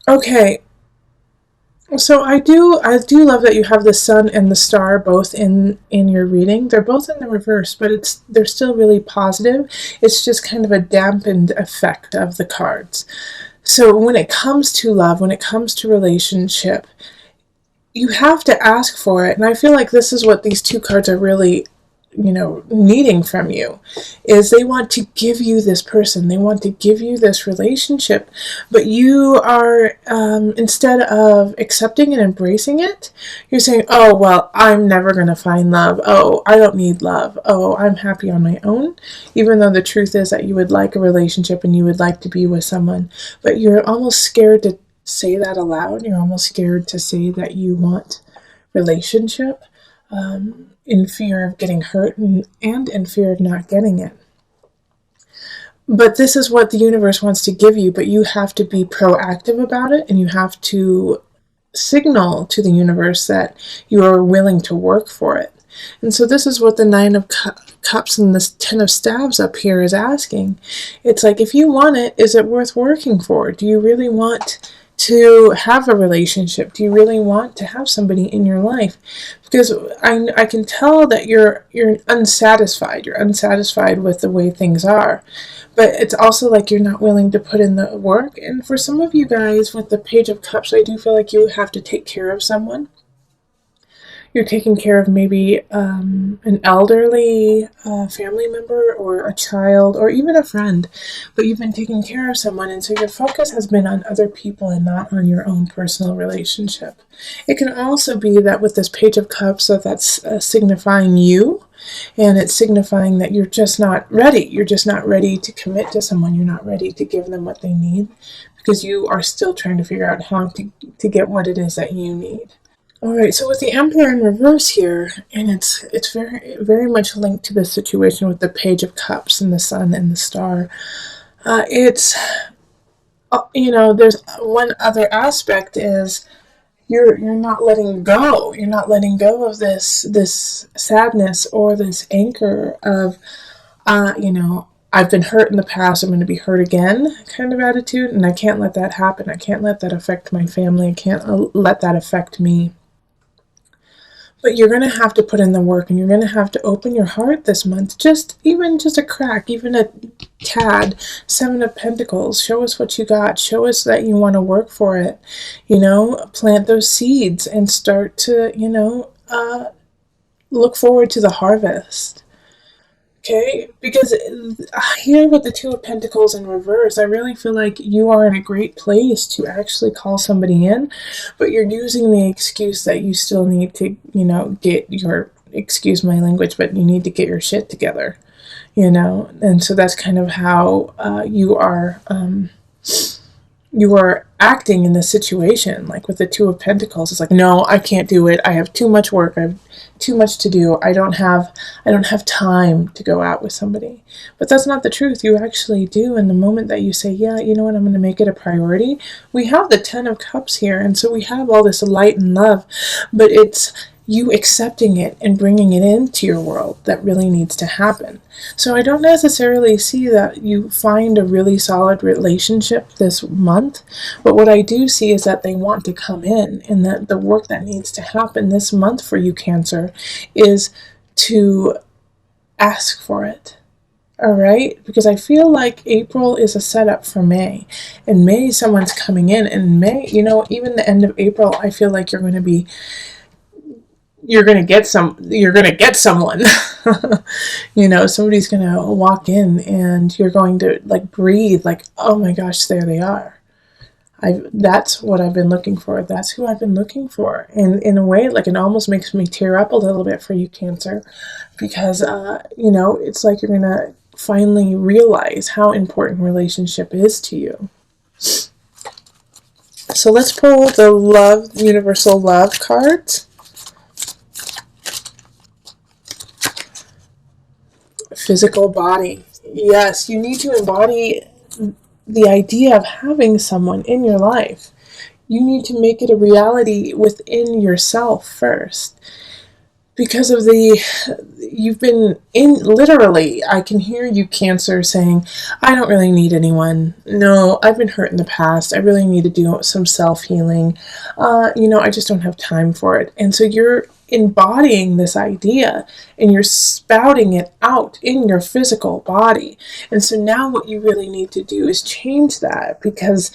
Okay, so I do love that you have the sun and the star both in your reading. They're both in the reverse, but they're still really positive. It's just kind of a dampened effect of the cards. So when it comes to love, when it comes to relationship, you have to ask for it. And I feel like this is what these two cards are really, needing from you, is they want to give you this person, they want to give you this relationship, but you are, instead of accepting and embracing it, you're saying, oh, well, I'm never going to find love. Oh, I don't need love. Oh, I'm happy on my own. Even though the truth is that you would like a relationship and you would like to be with someone, but you're almost scared to say that aloud. You're almost scared to say that you want relationship, in fear of getting hurt and in fear of not getting it. But this is what the universe wants to give you, but you have to be proactive about it, and you have to signal to the universe that you are willing to work for it. And so this is what the Nine of Cups and this Ten of Staves up here is asking. It's like, if you want it, is it worth working for? Do you really want to have a relationship? Do you really want to have somebody in your life? Because I can tell that you're unsatisfied. You're unsatisfied with the way things are. But it's also like you're not willing to put in the work. And for some of you guys with the Page of Cups, I do feel like you have to take care of someone. You're taking care of maybe an elderly family member or a child or even a friend, but you've been taking care of someone, and so your focus has been on other people and not on your own personal relationship. It can also be that with this Page of Cups, that's signifying you, and it's signifying that you're just not ready. You're just not ready to commit to someone. You're not ready to give them what they need because you are still trying to figure out how to get what it is that you need. All right, so with the Emperor in reverse here, and it's very very much linked to the situation with the Page of Cups and the Sun and the Star. It's there's one other aspect is you're not letting go. You're not letting go of this sadness or this anchor of I've been hurt in the past, I'm going to be hurt again kind of attitude, and I can't let that happen. I can't let that affect my family. I can't let that affect me. But you're going to have to put in the work, and you're going to have to open your heart this month. Just a crack, even a tad. Seven of Pentacles. Show us what you got. Show us that you want to work for it. Plant those seeds and start to, look forward to the harvest. Okay, because here with the Two of Pentacles in reverse, I really feel like you are in a great place to actually call somebody in, but you're using the excuse that you still need to, get your, excuse my language, but you need to get your shit together, and so that's kind of how you are acting in this situation. Like with the Two of Pentacles, it's like, no, I can't do it. I have too much work. I have too much to do. I don't have time to go out with somebody. But that's not the truth. You actually do. And the moment that you say, yeah, you know what, I'm going to make it a priority. We have the Ten of Cups here, and so we have all this light and love, but it's you accepting it and bringing it into your world that really needs to happen. So I don't necessarily see that you find a really solid relationship this month, but what I do see is that they want to come in, and that the work that needs to happen this month for you, Cancer, is to ask for it. All right, because I feel like April is a setup for May, and May someone's coming in, and May, even the end of April, I feel like you're going to get someone. Somebody's going to walk in, and you're going to breathe like, oh my gosh, there they are. That's what I've been looking for. That's who I've been looking for. And in a way, it almost makes me tear up a little bit for you, Cancer, because, it's like you're going to finally realize how important relationship is to you. So let's pull the universal love cards. Physical body. Yes, you need to embody the idea of having someone in your life. You need to make it a reality within yourself first. because of you've been in, literally, I can hear you, Cancer, saying, I don't really need anyone. No, I've been hurt in the past. I really need to do some self-healing. I just don't have time for it. And so you're embodying this idea and you're spouting it out in your physical body. And so now what you really need to do is change that, because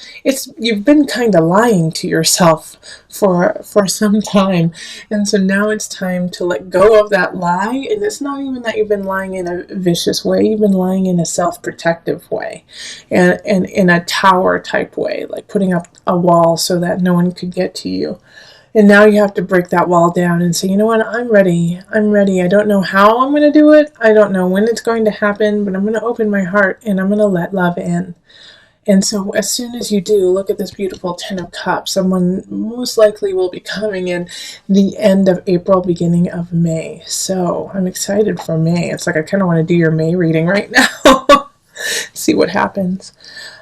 you've been kind of lying to yourself for some time. And so now it's time to let go of that lie. And it's not even that you've been lying in a vicious way, you've been lying in a self-protective way, and in a tower type way, like putting up a wall so that no one could get to you. And now you have to break that wall down and say, you know what, I'm ready. I'm ready. I don't know how I'm going to do it. I don't know when it's going to happen, but I'm going to open my heart and I'm going to let love in. And so as soon as you do, look at this beautiful 10 of Cups. Someone most likely will be coming in the end of April, beginning of May. So I'm excited for May. It's like I kind of want to do your May reading right now. See what happens.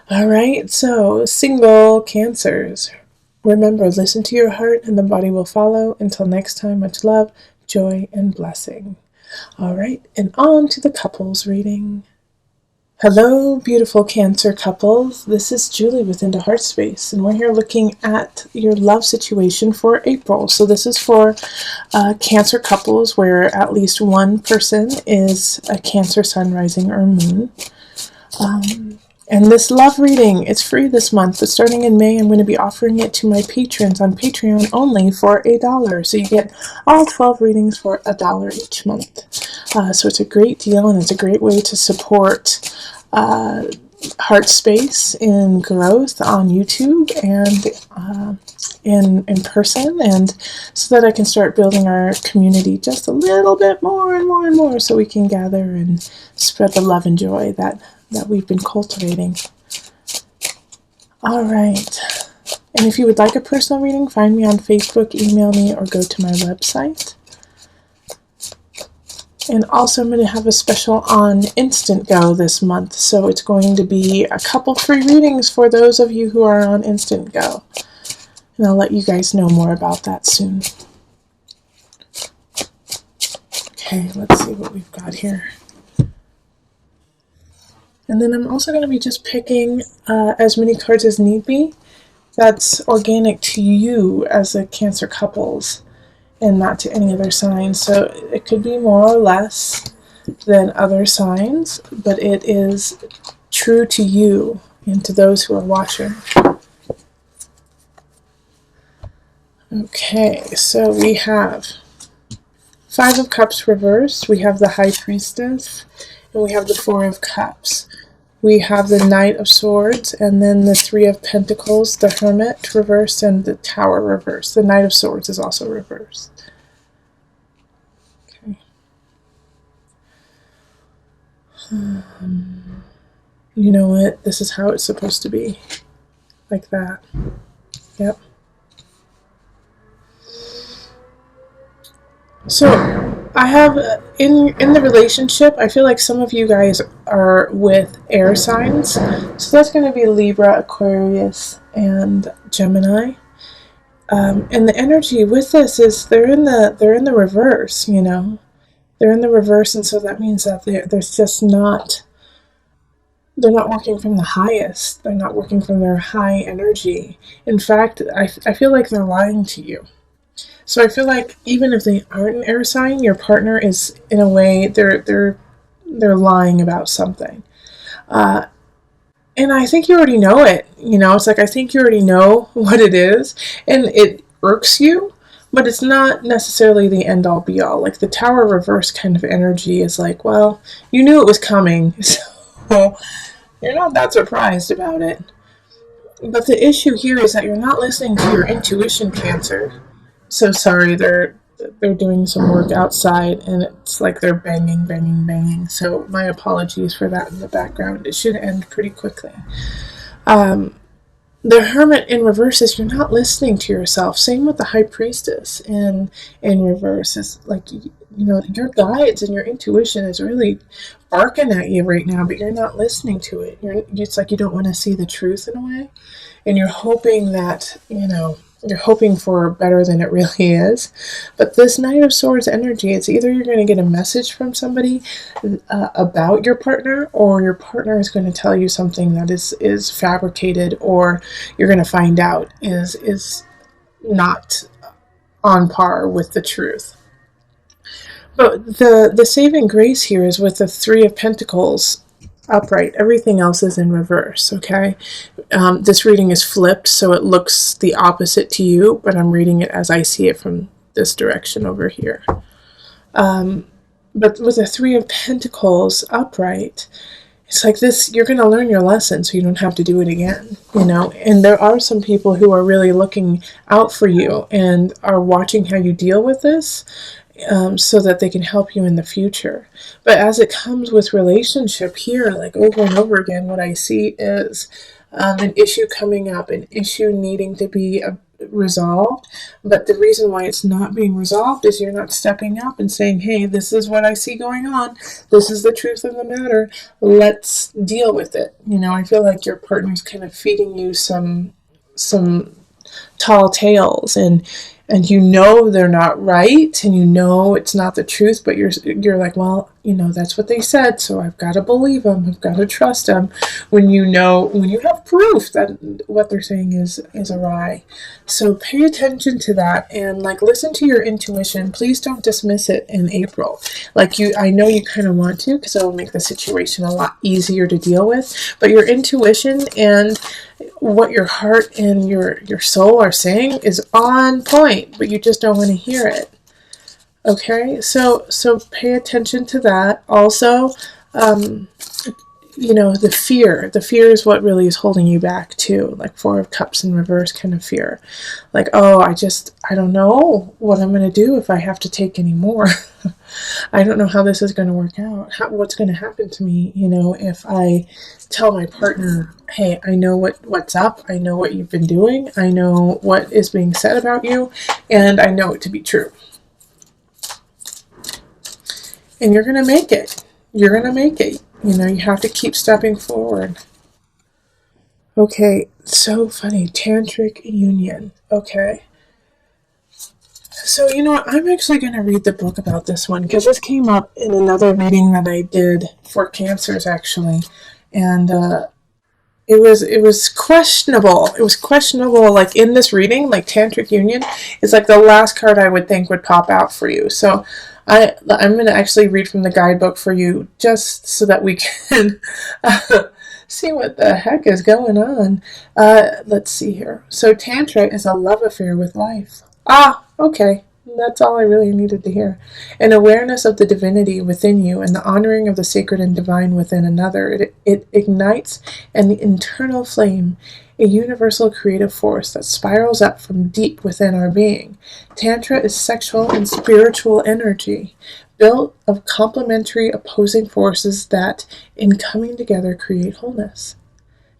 All right, so single Cancers. Remember, listen to your heart and the body will follow. Until next time, much love, joy, and blessing. All right, and on to the couples reading. Hello, beautiful Cancer couples. This is Julie with Into Heart Space, and we're here looking at your love situation for April. So this is for Cancer couples where at least one person is a Cancer sun, rising, or moon. And this love reading is free this month, but starting in May, I'm going to be offering it to my patrons on Patreon only for $1. So you get all 12 readings for $1 each month. So it's a great deal, and it's a great way to support Heart Space in growth on YouTube and in person, and so that I can start building our community just a little bit more and more and more, so we can gather and spread the love and joy that we've been cultivating. All right. And if you would like a personal reading, find me on Facebook, email me, or go to my website. And also I'm going to have a special on Instant Go this month. So it's going to be a couple free readings for those of you who are on Instant Go. And I'll let you guys know more about that soon. Okay, let's see what we've got here. And then I'm also going to be just picking as many cards as need be. That's organic to you as a Cancer couples and not to any other sign. So it could be more or less than other signs, but it is true to you and to those who are watching. Okay, so we have 5 of Cups reversed, we have the High Priestess, and we have the 4 of Cups. We have the Knight of Swords, and then the 3 of Pentacles, the Hermit reversed, and the Tower reversed. The Knight of Swords is also reversed. Okay. You know what? This is how it's supposed to be. Like that. Yep. So I have in the relationship, I feel like some of you guys are with air signs. So that's going to be Libra, Aquarius, and Gemini. And the energy with this is they're in the reverse, you know. They're in the reverse, and so that means that there's just not, they're not working from the highest. They're not working from their high energy. In fact, I feel like they're lying to you. So I feel like even if they aren't an air sign, your partner is, in a way, they're lying about something. And I think you already know it. You know, it's like I think you already know what it is, and it irks you, but it's not necessarily the end-all be-all. Like the Tower reverse kind of energy is like, well, you knew it was coming, so you're not that surprised about it. But the issue here is that you're not listening to your intuition, Cancer. So sorry, they're doing some work outside, and it's like they're banging, banging, banging. So my apologies for that in the background. It should end pretty quickly. The Hermit in reverse is you're not listening to yourself. Same with the High Priestess in reverse. It's like, you know, your guides and your intuition is really barking at you right now, but you're not listening to it. It's like you don't want to see the truth in a way, and you're hoping that, you know, you're hoping for better than it really is. But this Knight of Swords energy, it's either you're going to get a message from somebody about your partner, or your partner is going to tell you something that is fabricated, or you're going to find out is not on par with the truth. But the saving grace here is with the Three of Pentacles upright. Everything else is in reverse, okay? This reading is flipped, so it looks the opposite to you, but I'm reading it as I see it from this direction over here. But with the Three of Pentacles upright, it's like this, you're going to learn your lesson so you don't have to do it again, you know? And there are some people who are really looking out for you and are watching how you deal with this, so that they can help you in the future. But as it comes with relationship here, like over and over again, what I see is an issue coming up, an issue needing to be resolved. But the reason why it's not being resolved is you're not stepping up and saying, hey, this is what I see going on. This is the truth of the matter. Let's deal with it. You know, I feel like your partner's kind of feeding you some tall tales, and you know they're not right, and you know it's not the truth, but you're like, well, you know, that's what they said, so I've got to believe them, I've got to trust them, when you have proof that what they're saying is awry. So pay attention to that, and like listen to your intuition. Please don't dismiss it in April. Like I know you kind of want to, because it will make the situation a lot easier to deal with, but your intuition and what your heart and your soul are saying is on point, but you just don't want to hear it. Okay, so pay attention to that. Also, you know, the fear is what really is holding you back too. Like Four of Cups in reverse kind of fear. Like, oh, I don't know what I'm going to do if I have to take any more. I don't know how this is going to work out. What's going to happen to me, you know, if I tell my partner, hey, I know what's up. I know what you've been doing. I know what is being said about you, and I know it to be true. And you're going to make it. You're going to make it. You know, you have to keep stepping forward. Okay, so funny. Tantric union. Okay. So, you know what? I'm actually going to read the book about this one, because this came up in another reading that I did for cancers, actually. And it was questionable. It was questionable, like in this reading, like Tantric union is like the last card I would think would pop out for you. So I'm going to actually read from the guidebook for you, just so that we can see what the heck is going on. Let's see here. So Tantra is a love affair with life. Ah, okay. That's all I really needed to hear. An awareness of the divinity within you and the honoring of the sacred and divine within another. It ignites an internal flame, a universal creative force that spirals up from deep within our being. Tantra is sexual and spiritual energy, built of complementary opposing forces that, in coming together, create wholeness.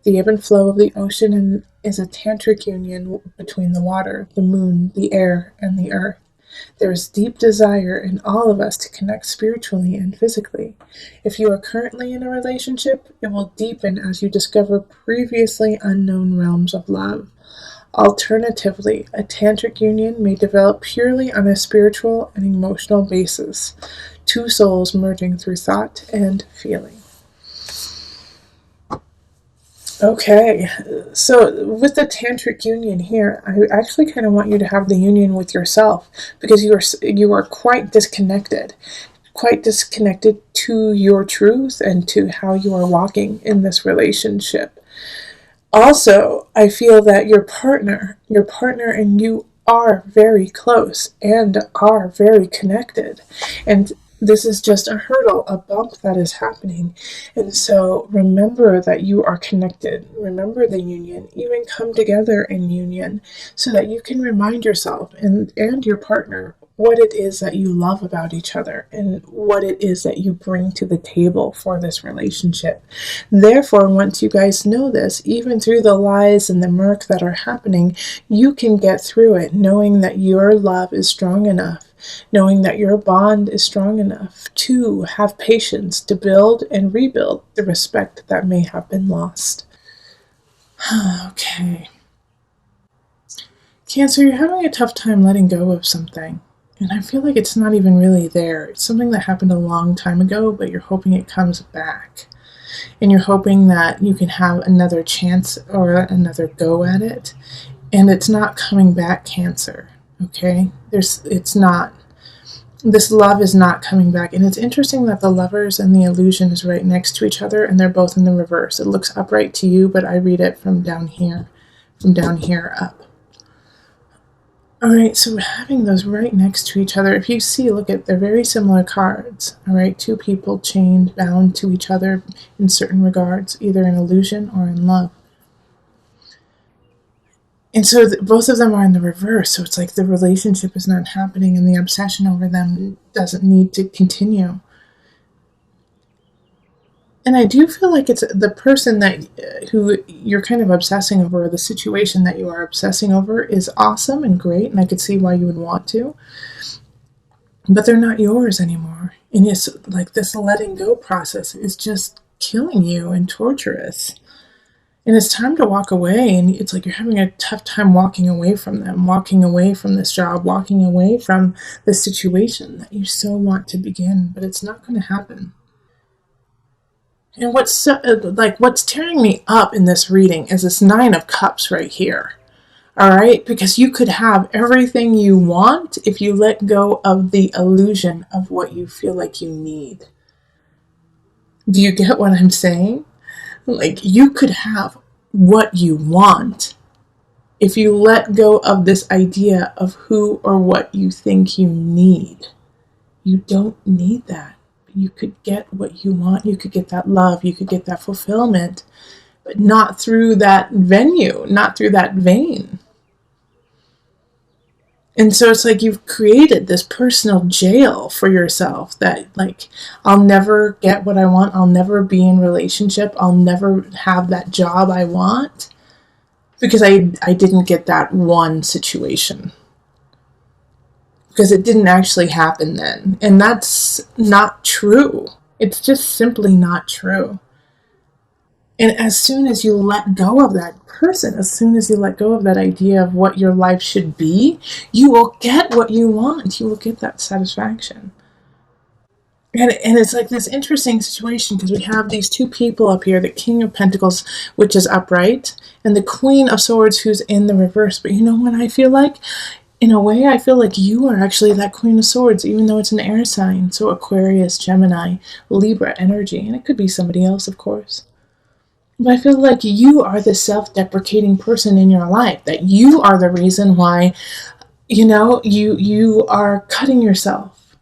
The ebb and flow of the ocean is a tantric union between the water, the moon, the air, and the earth. There is deep desire in all of us to connect spiritually and physically. If you are currently in a relationship, it will deepen as you discover previously unknown realms of love. Alternatively, a tantric union may develop purely on a spiritual and emotional basis, two souls merging through thought and feeling. Okay, so with the tantric union here, I actually kind of want you to have the union with yourself, because you are quite disconnected to your truth and to how you are walking in this relationship. Also, I feel that your partner and you are very close and are very connected, and this is just a hurdle, a bump that is happening. And so remember that you are connected. Remember the union. Even come together in union so that you can remind yourself and your partner what it is that you love about each other and what it is that you bring to the table for this relationship. Therefore, once you guys know this, even through the lies and the murk that are happening, you can get through it knowing that your love is strong enough, knowing that your bond is strong enough to have patience to build and rebuild the respect that may have been lost. Okay. Cancer, you're having a tough time letting go of something. And I feel like it's not even really there. It's something that happened a long time ago, but you're hoping it comes back. And you're hoping that you can have another chance or another go at it. And it's not coming back, Cancer. Okay? It's not. This love is not coming back. And it's interesting that the Lovers and the Illusion is right next to each other, and they're both in the reverse. It looks upright to you, but I read it from down here up. All right, so having those right next to each other, if you see, look at, they're very similar cards. All right, two people chained, bound to each other in certain regards, either in illusion or in love. And so both of them are in the reverse, so it's like the relationship is not happening and the obsession over them doesn't need to continue. And I do feel like it's the person that who you're kind of obsessing over, or the situation that you are obsessing over, is awesome and great, and I could see why you would want to. But they're not yours anymore. And it's like this letting go process is just killing you and torturous. And it's time to walk away, and it's like you're having a tough time walking away from them, walking away from this job, walking away from the situation that you so want to begin, but it's not going to happen. And what's tearing me up in this reading is this Nine of Cups right here. All right? Because you could have everything you want if you let go of the illusion of what you feel like you need. Do you get what I'm saying? Like, you could have what you want if you let go of this idea of who or what you think you need. You don't need that. You could get what you want. You could get that love. You could get that fulfillment, but not through that venue, not through that vein. And so it's like you've created this personal jail for yourself that, like, I'll never get what I want. I'll never be in relationship. I'll never have that job I want because I didn't get that one situation. Because it didn't actually happen then. And that's not true. It's just simply not true. And as soon as you let go of that person, as soon as you let go of that idea of what your life should be, you will get what you want. You will get that satisfaction. And it's like this interesting situation because we have these two people up here, the King of Pentacles, which is upright, and the Queen of Swords, who's in the reverse. But you know what I feel like? In a way, I feel like you are actually that Queen of Swords, even though it's an air sign. So Aquarius, Gemini, Libra energy. And it could be somebody else, of course. But I feel like you are the self-deprecating person in your life. That you are the reason why, you are cutting yourself.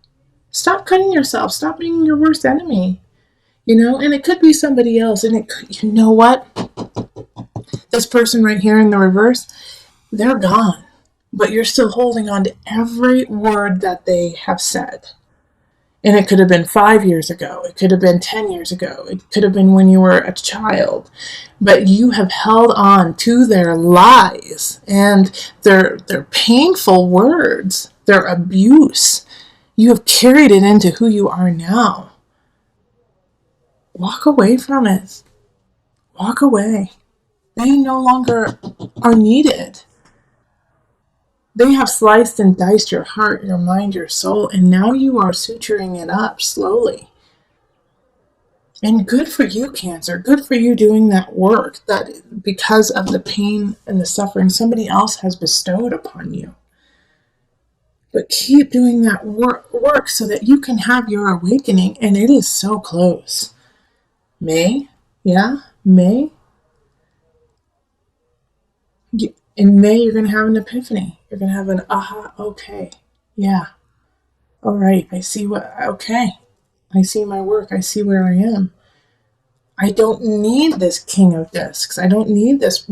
Stop cutting yourself. Stop being your worst enemy. And it could be somebody else. And you know what? This person right here in the reverse, they're gone. But you're still holding on to every word that they have said. And it could have been 5 years ago. It could have been 10 years ago. It could have been when you were a child. But you have held on to their lies and their painful words, their abuse. You have carried it into who you are now. Walk away from it. Walk away. They no longer are needed. They have sliced and diced your heart, your mind, your soul, and now you are suturing it up slowly. And good for you, Cancer. Good for you doing that work that because of the pain and the suffering somebody else has bestowed upon you. But keep doing that work so that you can have your awakening, and it is so close. May? Yeah? May? In May, you're going to have an epiphany. You're going to have an aha, okay, yeah, all right, I see I see my work, I see where I am. I don't need this King of Discs. I don't need this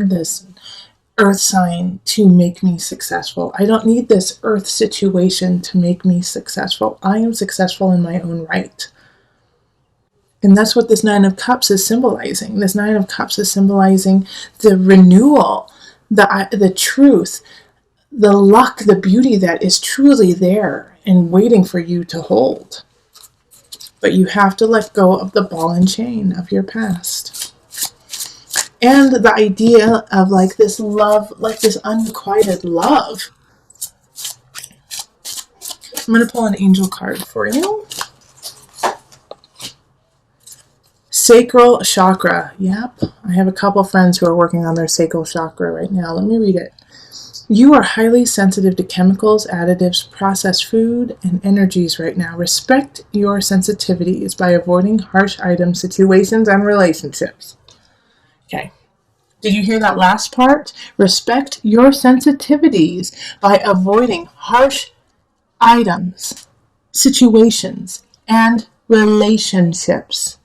earth sign to make me successful. I don't need this earth situation to make me successful. I am successful in my own right. And that's what this Nine of Cups is symbolizing. This Nine of Cups is symbolizing the renewal, the truth, the luck, the beauty that is truly there and waiting for you to hold. But you have to let go of the ball and chain of your past. And the idea of like this love, like this unrequited love. I'm going to pull an angel card for you. Sacral chakra. Yep. I have a couple friends who are working on their sacral chakra right now. Let me read it. You are highly sensitive to chemicals, additives, processed food, and energies right now. Respect your sensitivities by avoiding harsh items, situations, and relationships. Okay. Did you hear that last part? Respect your sensitivities by avoiding harsh items, situations, and relationships.